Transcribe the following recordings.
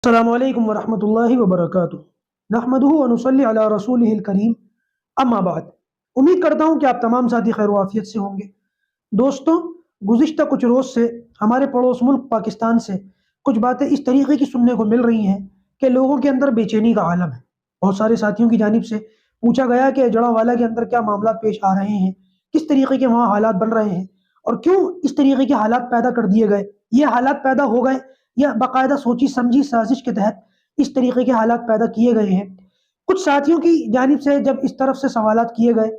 السلام علیکم ورحمۃ اللہ وبرکاتہ۔ نحمدہ ونصلی علی رسولہ الکریم، اما بعد۔ امید کرتا ہوں کہ آپ تمام ساتھی خیر و عافیت سے ہوں گے۔ دوستوں، گزشتہ کچھ روز سے ہمارے پڑوس ملک پاکستان سے کچھ باتیں اس طریقے کی سننے کو مل رہی ہیں کہ لوگوں کے اندر بے چینی کا عالم ہے۔ بہت سارے ساتھیوں کی جانب سے پوچھا گیا کہ جڑا والا کے اندر کیا معاملات پیش آ رہے ہیں، کس طریقے کے وہاں حالات بن رہے ہیں، اور کیوں اس طریقے کے حالات پیدا کر دیے گئے۔ یہ حالات پیدا ہو گئے یا باقاعدہ سوچی سمجھی سازش کے تحت اس طریقے کے حالات پیدا کیے گئے ہیں۔ کچھ ساتھیوں کی جانب سے جب اس طرف سے سوالات کیے گئے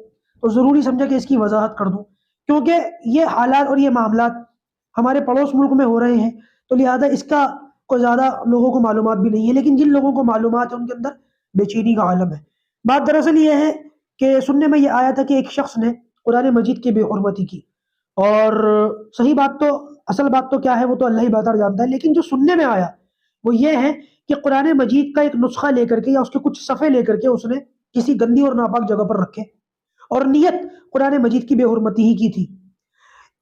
تو ضروری سمجھا کہ اس کی وضاحت کر دوں، کیونکہ یہ حالات اور یہ معاملات ہمارے پڑوس ملک میں ہو رہے ہیں، تو لہذا اس کا کوئی زیادہ لوگوں کو معلومات بھی نہیں ہے، لیکن جن لوگوں کو معلومات ہے ان کے اندر بے چینی کا عالم ہے۔ بات دراصل یہ ہے کہ سننے میں یہ آیا تھا کہ ایک شخص نے قرآن مجید کی بے حرمتی کی، اور صحیح بات تو، اصل بات تو کیا ہے وہ تو اللہ ہی بہتر جانتا ہے، لیکن جو سننے میں آیا وہ یہ ہے کہ قرآن مجید کا ایک نسخہ لے کر کے یا اس کے کچھ صفحے لے کر کے اس نے کسی گندی اور ناپاک جگہ پر رکھے، اور نیت قرآن مجید کی بے حرمتی ہی کی تھی۔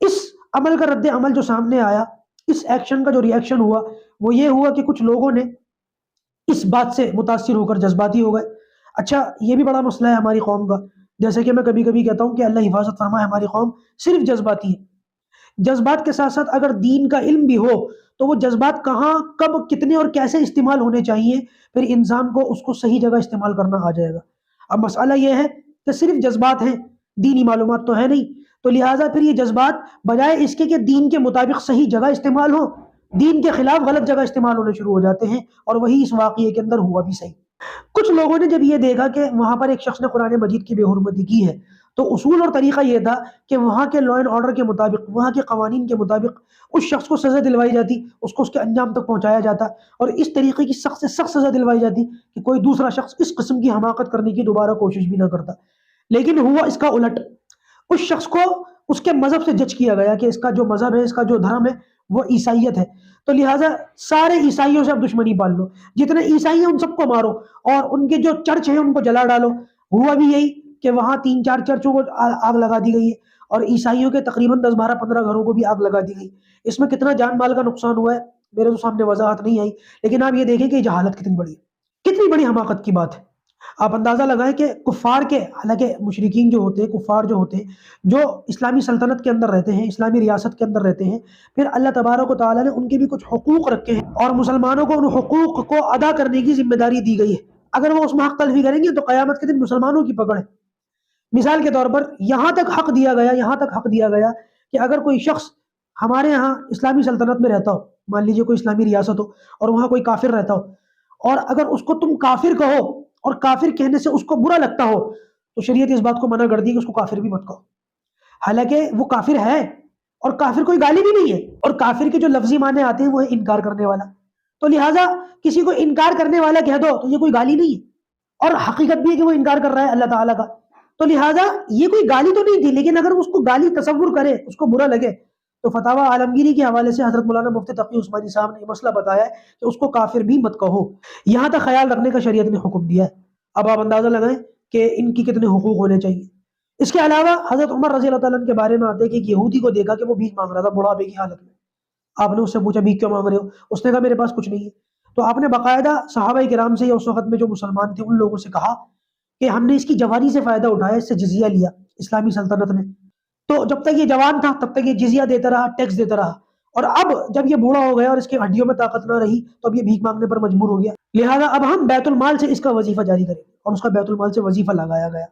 اس عمل کا رد عمل جو سامنے آیا، اس ایکشن کا جو ری ایکشن ہوا، وہ یہ ہوا کہ کچھ لوگوں نے اس بات سے متاثر ہو کر جذباتی ہو گئے۔ اچھا، یہ بھی بڑا مسئلہ ہے ہماری قوم کا، جیسے کہ میں کبھی کبھی کہتا ہوں کہ اللہ حفاظت فرمائے، ہماری قوم صرف جذباتی ہے۔ جذبات کے ساتھ ساتھ اگر دین کا علم بھی ہو تو وہ جذبات کہاں، کب، کتنے اور کیسے استعمال ہونے چاہیے، پھر انسان کو اس کو صحیح جگہ استعمال کرنا آ جائے گا۔ اب مسئلہ یہ ہے کہ صرف جذبات ہیں، دینی معلومات تو ہے نہیں، تو لہٰذا پھر یہ جذبات بجائے اس کے کہ دین کے مطابق صحیح جگہ استعمال ہو، دین کے خلاف غلط جگہ استعمال ہونے شروع ہو جاتے ہیں، اور وہی اس واقعے کے اندر ہوا بھی صحیح۔ کچھ لوگوں نے جب یہ دیکھا کہ وہاں پر ایک شخص نے قرآن مجید کی بے حرمتی کی ہے، تو اصول اور طریقہ یہ تھا کہ وہاں کے لا اینڈ آرڈر کے مطابق، وہاں کے قوانین کے مطابق اس شخص کو سزا دلوائی جاتی، اس کو اس کے انجام تک پہنچایا جاتا، اور اس طریقے کی سخت سے سخت سزا دلوائی جاتی کہ کوئی دوسرا شخص اس قسم کی حماقت کرنے کی دوبارہ کوشش بھی نہ کرتا۔ لیکن ہوا اس کا الٹ، اس شخص کو اس کے مذہب سے جج کیا گیا کہ اس کا جو مذہب ہے، اس کا جو دھرم ہے وہ عیسائیت ہے، تو لہٰذا سارے عیسائیوں سے اب دشمنی پال لو، جتنے عیسائی ہیں ان سب کو مارو، اور ان کے جو چرچ ہیں ان کو جلا ڈالو۔ ہوا بھی یہی کہ وہاں 3-4 چرچوں کو آگ لگا دی گئی ہے، اور عیسائیوں کے تقریباً 10-12-15 گھروں کو بھی آگ لگا دی گئی۔ اس میں کتنا جان مال کا نقصان ہوا ہے میرے تو سامنے وضاحت نہیں آئی، لیکن آپ یہ دیکھیں کہ یہ جہالت کتنی بڑی ہے، کتنی بڑی حماقت کی بات ہے۔ آپ اندازہ لگائیں کہ کفار کے، حالانکہ مشرکین جو ہوتے ہیں، کفار جو ہوتے ہیں، جو اسلامی سلطنت کے اندر رہتے ہیں، اسلامی ریاست کے اندر رہتے ہیں، پھر اللہ تبارک و تعالیٰ نے ان کے بھی کچھ حقوق رکھے ہیں، اور مسلمانوں کو ان حقوق کو ادا کرنے کی ذمہ داری دی گئی ہے۔ اگر وہ اس میں حق تلفی کریں گے تو قیامت کے دن مسلمانوں کی پکڑ ہے۔ مثال کے طور پر یہاں تک حق دیا گیا کہ اگر کوئی شخص ہمارے ہاں اسلامی سلطنت میں رہتا ہو، مان لیجئے کوئی اسلامی ریاست ہو اور وہاں کوئی کافر رہتا ہو، اور اگر اس کو تم کافر کہو اور کافر کہنے سے اس کو برا لگتا ہو، تو شریعت اس بات کو منع کر دی کہ اس کو کافر بھی مت کہو، حالانکہ وہ کافر ہے، اور کافر کوئی گالی بھی نہیں ہے، اور کافر کے جو لفظی معنی آتے ہیں وہ ہے انکار کرنے والا، تو لہٰذا کسی کو انکار کرنے والا کہہ دو تو یہ کوئی گالی نہیں ہے، اور حقیقت بھی ہے کہ وہ انکار کر رہا ہے اللہ تعالیٰ کا، تو لہٰذا یہ کوئی گالی تو نہیں تھی، لیکن اگر اس کو گالی تصور کرے، اس کو برا لگے، تو فتاوی عالمگیری کے حوالے سے حضرت مولانا مفتی تقی عثمانی صاحب نے یہ مسئلہ بتایا ہے کہ اس کو کافر بھی مت کہو، یہاں تک خیال رکھنے کا شریعت نے حکم دیا ہے۔ اب آپ اندازہ لگائیں کہ ان کی کتنے حقوق ہونے چاہیے۔ اس کے علاوہ حضرت عمر رضی اللہ تعالیٰ عنہ کے بارے میں آتے ہیں کہ ایک یہودی کو دیکھا کہ وہ بھیک مانگ رہا تھا بڑھاپے کی حالت میں۔ آپ نے اس سے پوچھا بھیک کیوں مانگ رہے ہو؟ اس نے کہا میرے پاس کچھ نہیں ہے۔ تو آپ نے باقاعدہ صحابہ کرام سے یا اس وقت میں جو مسلمان تھے ان لوگوں سے کہا کہ ہم نے اس کی جوانی سے فائدہ اٹھایا، اس سے جزیہ لیا اسلامی سلطنت نے، تو جب تک یہ جوان تھا تب تک یہ جزیہ دیتا رہا، ٹیکس دیتا رہا، اور اب جب یہ بوڑھا ہو گیا اور اس کی ہڈیوں میں طاقت نہ رہی تو اب یہ بھیک مانگنے پر مجبور ہو گیا، لہٰذا اب ہم بیت المال سے اس کا وظیفہ جاری کریں، اور اس کا بیت المال سے وظیفہ لگایا گیا۔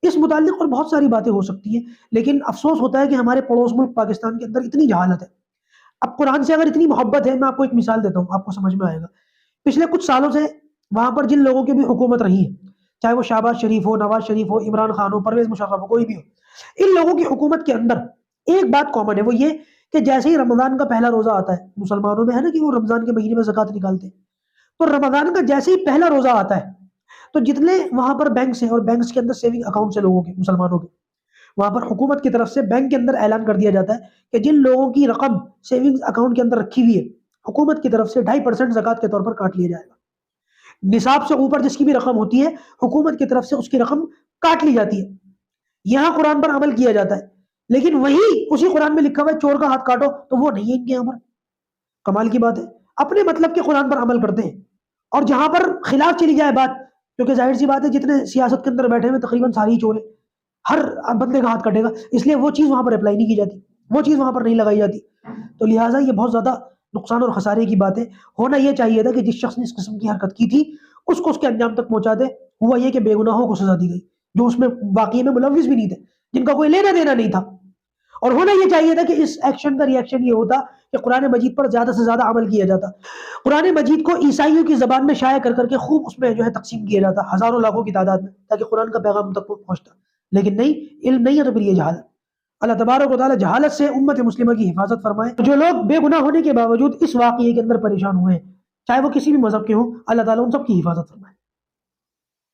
اس متعلق اور بہت ساری باتیں ہو سکتی ہیں، لیکن افسوس ہوتا ہے کہ ہمارے پڑوس ملک پاکستان کے اندر اتنی جہالت ہے۔ اب قرآن سے اگر اتنی محبت ہے، میں آپ کو ایک مثال دیتا ہوں، آپ کو سمجھ میں آئے گا۔ پچھلے کچھ سالوں سے وہاں پر جن لوگوں کی بھی حکومت رہی ہے، چاہے وہ شہباز شریف ہو، نواز شریف ہو، عمران خان ہو، پرویز مشرف ہو، کوئی بھی ہو، ان لوگوں کی حکومت کے اندر ایک بات کامن ہے، وہ یہ کہ جیسے ہی رمضان کا پہلا روزہ آتا ہے، مسلمانوں میں ہے نا کہ وہ رمضان کے مہینے میں زکوٰۃ نکالتے ہیں، تو رمضان کا جیسے ہی پہلا روزہ آتا ہے تو جتنے وہاں پر بینکس ہیں، اور بینکس کے اندر سیونگ اکاؤنٹس ہیں لوگوں کے، مسلمانوں کے، وہاں پر حکومت کی طرف سے بینک کے اندر اعلان کر دیا جاتا ہے کہ جن لوگوں کی رقم سیونگ اکاؤنٹ کے اندر رکھی ہوئی ہے، حکومت کی طرف سے 2.5% زکوٰۃ کے طور پر کاٹ لیا جائے گا۔ نصاب سے اوپر جس کی بھی رقم ہوتی ہے، حکومت کی طرف سے اس کی رقم کاٹ لی جاتی ہے۔ یہاں قرآن پر عمل کیا جاتا ہے، لیکن وہی اسی قرآن میں لکھا ہوا ہے چور کا ہاتھ کاٹو، تو وہ نہیں ہے ان کے یہاں پر۔ کمال کی بات ہے، اپنے مطلب کے قرآن پر عمل کرتے ہیں۔ اور جہاں پر خلاف چلی جائے بات، کیونکہ ظاہر سی بات ہے جتنے سیاست کے اندر بیٹھے ہوئے تقریباً ساری ہی چور ہیں، ہر بندے کا ہاتھ کٹے گا، اس لیے وہ چیز وہاں پر اپلائی نہیں کی جاتی، وہ چیز وہاں پر نہیں لگائی جاتی. تو لہٰذا یہ بہت زیادہ نقصان اور خسارے کی بات ہے. ہونا یہ چاہیے تھا کہ جس شخص نے اس قسم کی حرکت کی تھی اس کو اس کے انجام تک پہنچا دے. ہوا یہ کہ بے گناہوں کو سزا دی گئی جو اس میں واقعی میں ملوث بھی نہیں تھے، جن کا کوئی لینا دینا نہیں تھا. اور ہونا یہ چاہیے تھا کہ اس ایکشن کا ری ایکشن یہ ہوتا کہ قرآن مجید پر زیادہ سے زیادہ عمل کیا جاتا، قرآن مجید کو عیسائیوں کی زبان میں شائع کر کر کے خوب اس میں جو ہے تقسیم کیا جاتا ہزاروں لاکھوں کی تعداد میں، تاکہ قرآن کا پیغام تک پہنچتا. لیکن نہیں، علم نہیں ہے تو پھر یہ جہالت. اللہ تبارک و تعالی جہالت سے امت مسلمہ کی حفاظت فرمائے. جو لوگ بے گناہ ہونے کے باوجود اس واقعے کے اندر پریشان ہوئے ہیں، چاہے وہ کسی بھی مذہب کے ہوں، اللہ تعالیٰ ان سب کی حفاظت فرمائے.